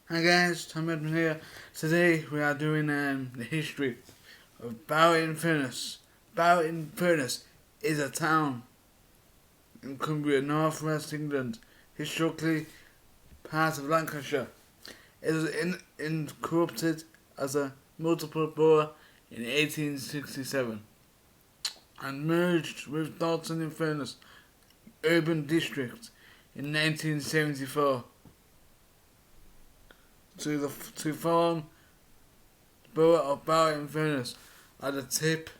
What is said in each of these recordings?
Hi guys, Tom Edmund here. Today we are doing the history of Barrow-in-Furness. Barrow-in-Furness is a town in Cumbria, northwest England, historically part of Lancashire. It was incorporated as a multiple borough in 1867 and merged with Dalton-in-Furness urban district in 1974 to form the borough of Barrow-in-Furness at the tip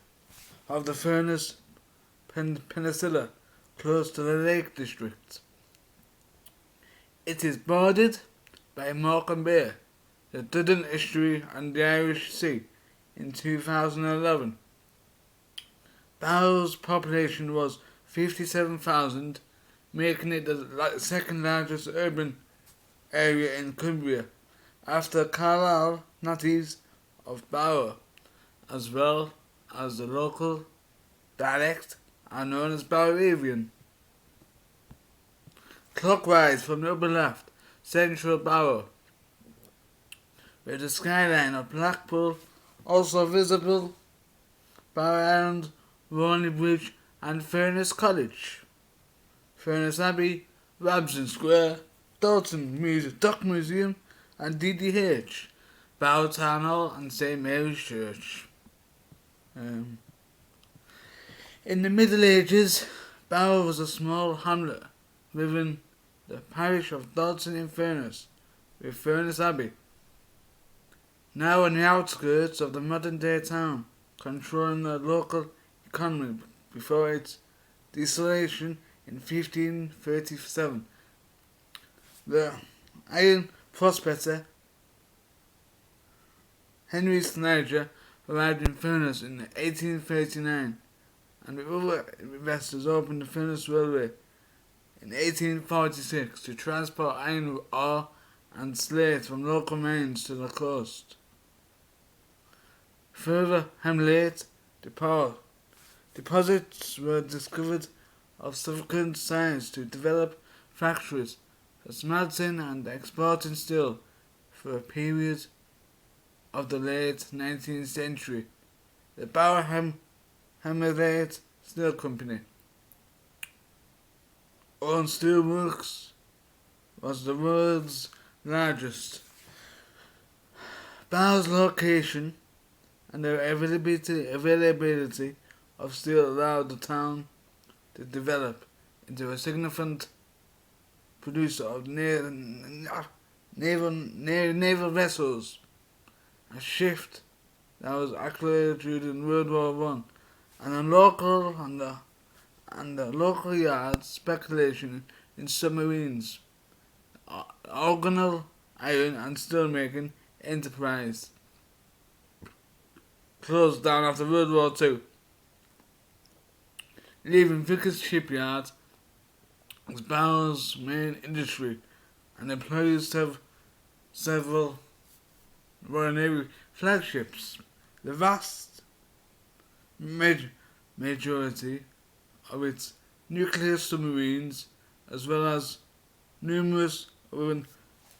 of the Furness Peninsula, close to the Lake District. It is bordered by Morecambe Bay, the Duddon Estuary and the Irish Sea. In 2011, Barrow's population was 57,000, making it the second largest urban area in Cumbria, after Carlisle natives of Barrow, as well as the local dialect are known as Barrowavian. Clockwise from the upper left, central Barrow, with the skyline of Blackpool also visible, Barrow Island, Ronley Bridge and Furness College, Furness Abbey, Rabson Square, Duck Museum and DDH, Barrow Town Hall and St Mary's Church. In the Middle Ages, Barrow was a small hamlet within the parish of Dalton-in-Furness, with Furness Abbey, now on the outskirts of the modern-day town, controlling the local economy before its dissolution in 1537. The iron prospector Henry Snyder arrived in Furness in 1839, and with other investors opened the Furness Railway in 1846 to transport iron ore and slate from local mines to the coast. Further hamlet deposits were discovered of sufficient size to develop factories for smelting and exporting steel for a period of the late 19th century. The Barrow Hammerite Steel Company owned steelworks, was the world's largest. Barrow's location and the availability of steel allowed the town to develop into a significant producer of naval vessels, a shift that was accelerated in World War One, and the local yard speculation in submarines, organal iron and steelmaking enterprise closed down after World War Two, leaving Vickers Shipyard as Barrow's main industry and employs several Royal Navy flagships. The vast majority of its nuclear submarines, as well as numerous other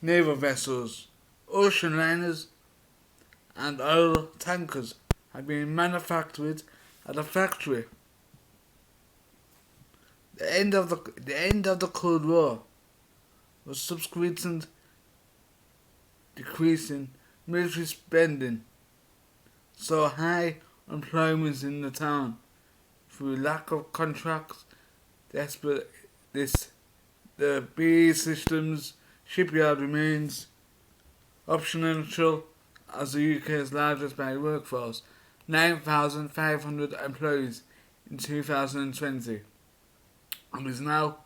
naval vessels, ocean liners and oil tankers, have been manufactured at the factory. The end of the Cold War was subsequent decrease in military spending, saw high employment in the town through lack of contracts. The BAE Systems shipyard remains optional as the UK's largest by workforce, 9,500 employees in 2020, and is now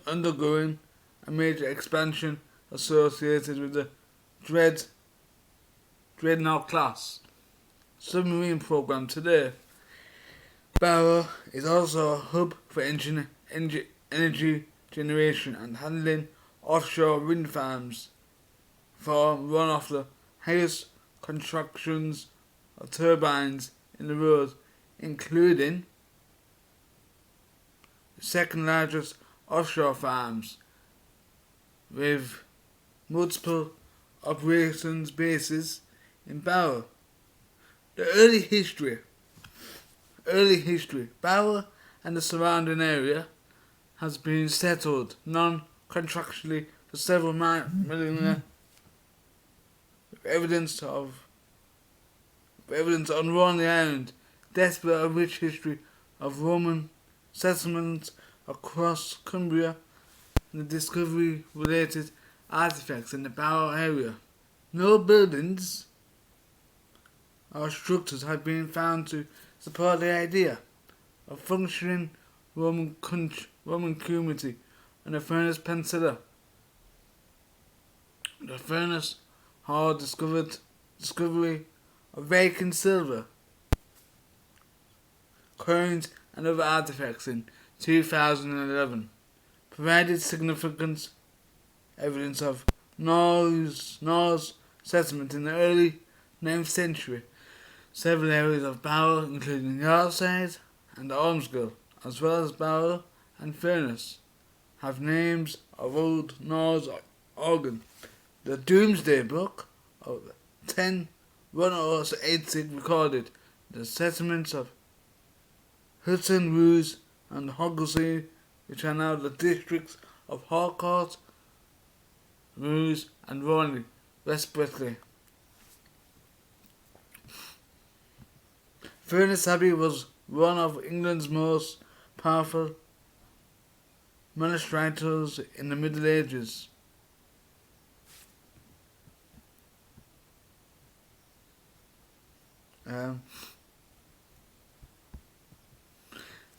undergoing a major expansion associated with the Dreadnought class submarine program today. Barrow is also a hub for energy generation and handling offshore wind farms for one of the highest constructions of turbines in the world, including the second largest offshore farms with multiple operations bases in Barrow. The early history, Barrow and the surrounding area has been settled non-contractually for several millennia, with evidence unrolling the island, despite a rich history of Roman settlements across Cumbria and the discovery-related artifacts in the Barrow area. No buildings or structures have been found to support the idea of functioning Roman community on the Furness Peninsula. The Furness Hall discovery of vacant silver coins and other artifacts in 2011 provided significant evidence of Norse settlement in the early 9th century. Several areas of Barrow, including Yorkside and Ormsgill, as well as Barrow and Furness, have names of Old Norse organ. The Domesday Book of 1086 recorded the settlements of Hudson Roos and Hogglesey, which are now the districts of Harcourt, Roos and Ronley, respectively. Furness Abbey was one of England's most powerful monasteries in the Middle Ages.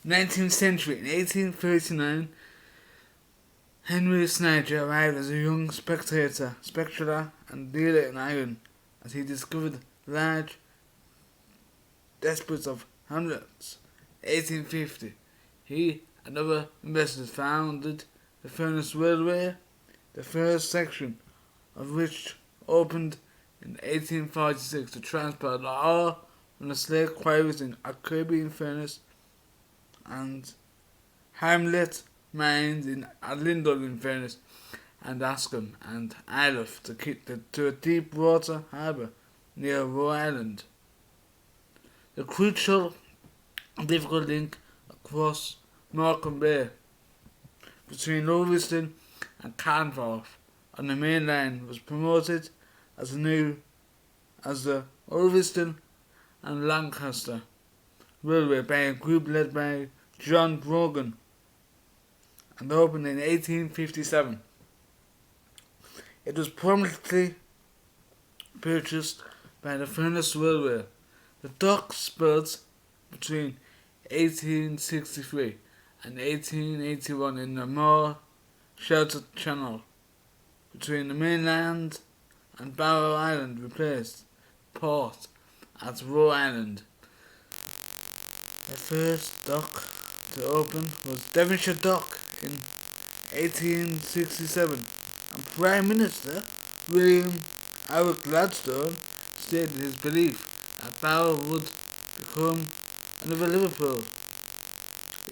19th century. In 1839, Henry Snyder arrived as a young speculator and dealer in iron, as he discovered large deposits of hamlets. 1850, he and other investors founded the Furness Railway, the first section of which opened in 1846 to transport ore from the slate quarries in Caribbean Furness and hamlet mines in Lindon Furness and Ascombe and Isleff to a deep water harbour near Roe Island. The crucial and difficult link across Morecambe Bay between Ulverston and Carnforth on the main line was promoted as the Ulverston and Lancaster Railway by a group led by John Brogan and opened in 1857. It was promptly purchased by the Furness Railway. The docks built between 1863 and 1881 in the more sheltered channel between the mainland and Barrow Island replaced port at Roe Island. The first dock to open was Devonshire Dock in 1867, and Prime Minister William Howard Gladstone stated his belief that Barrow would become another Liverpool.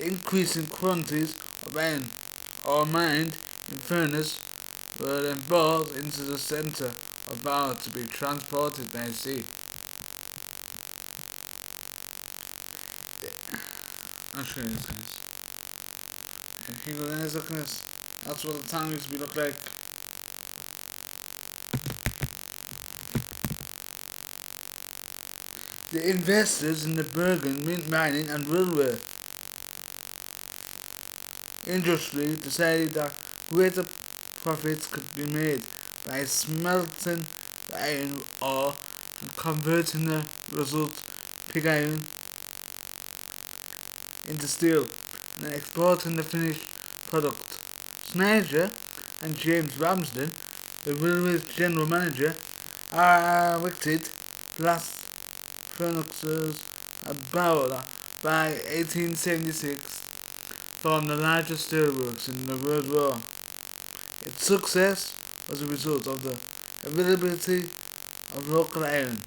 Increasing quantities of iron ore mined in Furness were then brought into the centre of Barrow to be transported by sea. I'll show you this, guys. If you go there, look at this. That's what the town used to be look like. The investors in the Bergen mining and railway industry decided that greater profits could be made by smelting the iron ore and converting the result pig iron into steel and then exporting the finished product. Snyder and James Ramsden, the railway's general manager, erected blast furnaces at Barrow by 1876, formed the largest steelworks in the World War. Its success was a result of the availability of local iron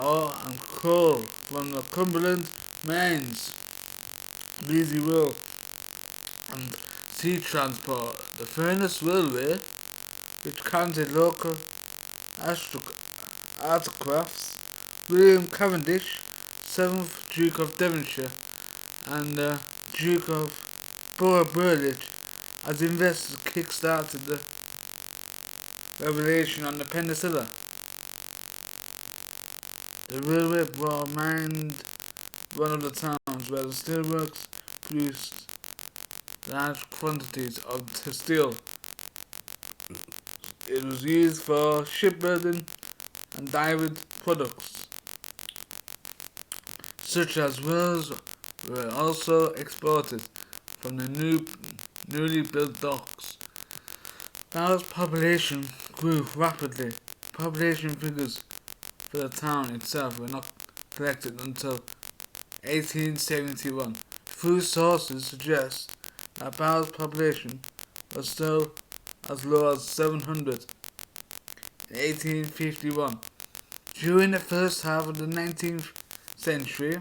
ore and coal from the Cumberland mines, easy rail and sea transport. The Furness Railway which counted local aristocrats, William Cavendish, 7th Duke of Devonshire, and the Duke of Burleigh, as investors kick-started the revelation on the Peninsula. The railway mined one of the towns where the steelworks produced large quantities of steel. It was used for shipbuilding and diving products, such as wheels, were also exported from the newly built docks. Barrow's population grew rapidly. Population figures for the town itself were not collected until 1871. Few sources suggest that Barrow's population was still as low as 700 in 1851. During the first half of the 19th century,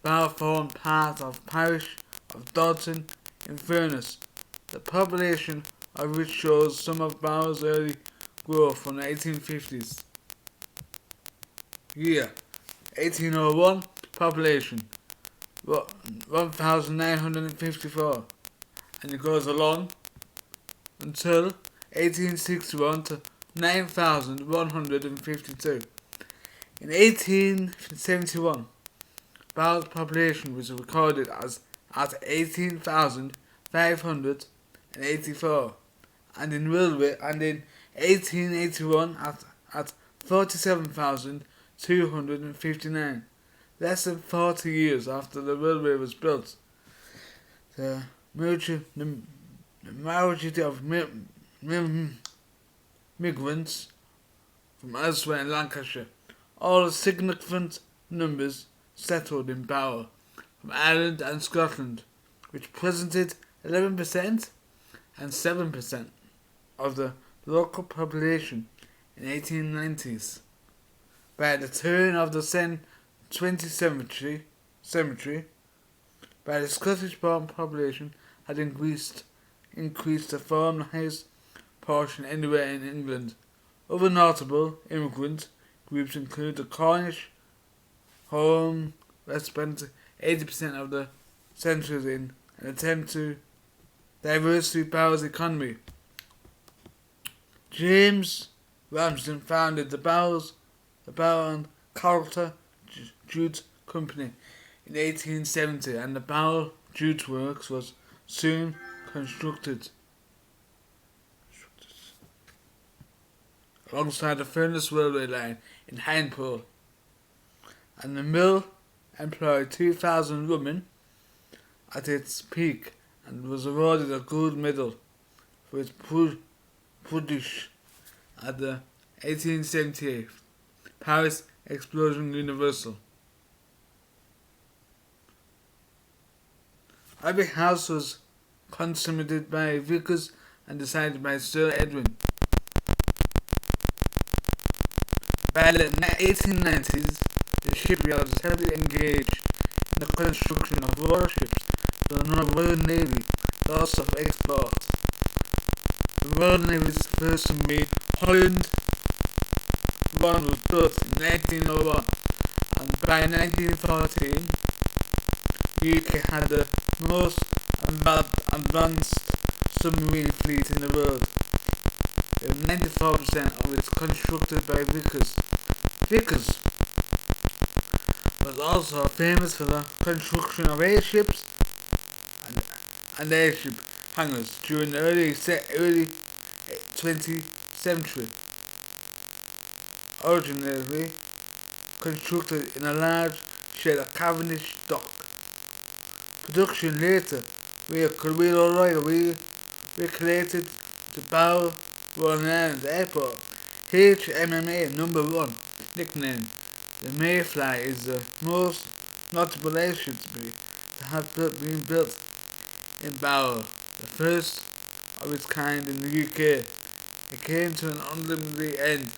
Barrow formed part of the parish of Dalton in Furness, the population of which shows some of Barrow's early growth from the 1850s. Year 1801, population 1,954, and it goes along until 1861 to 9,152. In 1871, Barrow's population was recorded as at 18,584, and in 1881 at 47,259. Less than 40 years after the railway was built, the majority of migrants from elsewhere in Lancashire, all significant numbers settled in Barrow from Ireland and Scotland, which presented 11% and 7% of the local population in the 1890s. By the turn of the 20th century, by the Scottish-born population had increased to form the highest portion anywhere in England. Other notable immigrant groups include the Cornish, whom spent 80% of the centuries in an attempt to diversify Barrow's economy. James Ramsden founded the Barrow and Calder Jute Company in 1870, and the Barrow Jute Works was soon constructed alongside the furness railway line in Hindpole, and the mill employed 2,000 women at its peak and was awarded a gold medal for its produce at the 1878 Paris Explosion Universal. Abbey House was consummated by Vickers and designed by Sir Edwin. By the 1890s, the shipyard was heavily engaged in the construction of warships for the Royal Navy, lots of exports. The Royal Navy's first submarine, Holland 1, was built in 1901, and by 1914, the UK had the most advanced submarine fleet in the world, with 94% of it constructed by Vickers. Vickers was also famous for the construction of airships and airship hangars during the early 20th century. Originally constructed in a large shed at Cavendish Dock. Production later recreated to Barrow Royal Island Airport. HMMA number 1, nickname the Mayfly, is the most notable airship to have been built in Barrow, the first of its kind in the UK. It came to an unlimited end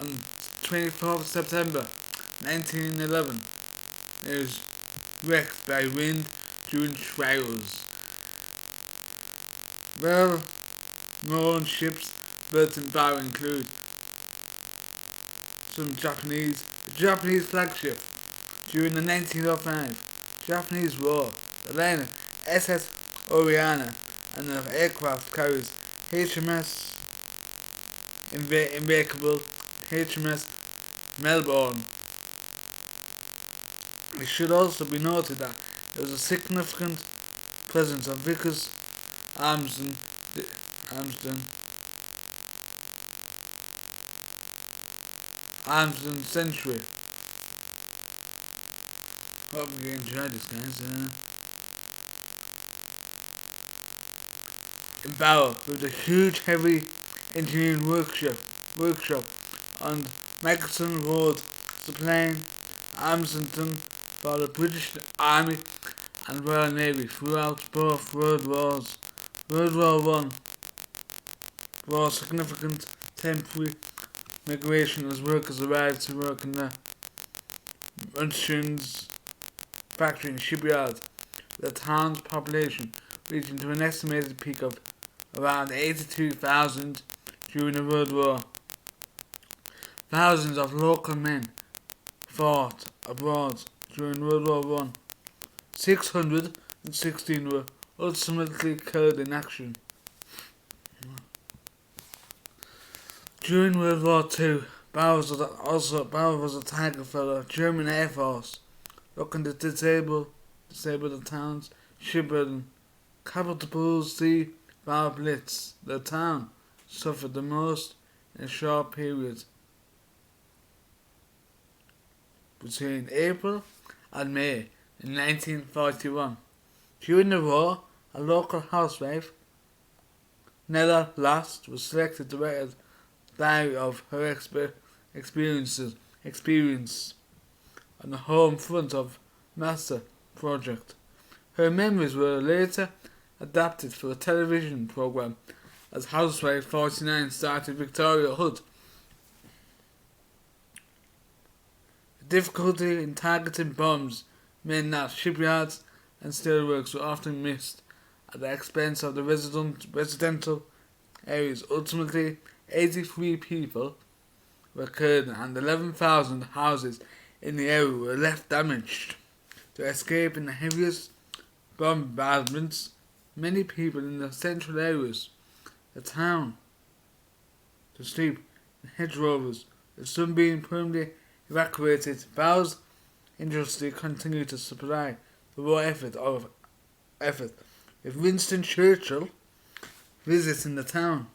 on 24th September 1911. It was wrecked by wind during trials. well-known ships built in Barrow include the Japanese flagship during the 1905 Japanese War, the liner SS Oriana, and the aircraft carriers HMS Invincible, HMS Melbourne. It should also be noted that there was a significant presence of Vickers Armstrong Century. Hope you enjoyed this, guys. In Barrow, with a huge heavy engineering workshop on Mackerson Road, supplying Armstrong for the British Army and Royal Navy throughout both World Wars. World War One brought significant temporary migration as workers arrived to work in the munitions factory and shipyard, the town's population reaching to an estimated peak of around 82,000 during the World War. Thousands of local men fought abroad during World War One. 616 were ultimately killed in action. During World War II, Barrow was a target for the German Air Force, looking to disable the town's shipbuilding. Capital C Barrow Blitz. The town suffered the most in a short period between April and May in 1941. During the war, a local housewife, Nella Last, was selected to write a diary of her experience on the home front of Master Project. Her memories were later adapted for a television program as Housewife 49 started Victoria Hood. The difficulty in targeting bombs meant that shipyards and steelworks were often missed at the expense of the residential areas. Ultimately, 83 people were killed and 11,000 houses in the area were left damaged. To escape in the heaviest bombardments, many people in the central areas of the town to sleep in hedgerows, with some being permanently evacuated. Barrow's industry continued to supply the war effort, with Winston Churchill visiting the town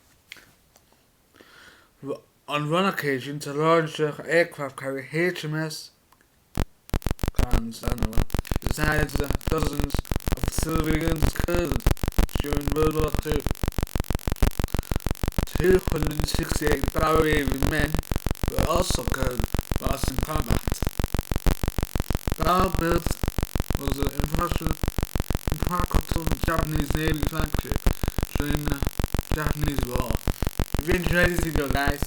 on one occasion to launch the aircraft carrier HMS besides the dozens of civilians killed during World War II. 268 Barrow men were also killed whilst in combat. Barrow built was an impressive Japanese Navy flagship during the Japanese War. If you enjoyed this video, guys,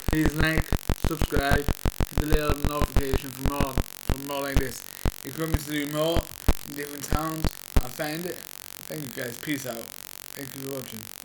please like, subscribe, hit the little notification for more like this. If you want me to do more in different towns, I'll find it. Thank you guys, peace out. Thank you for watching.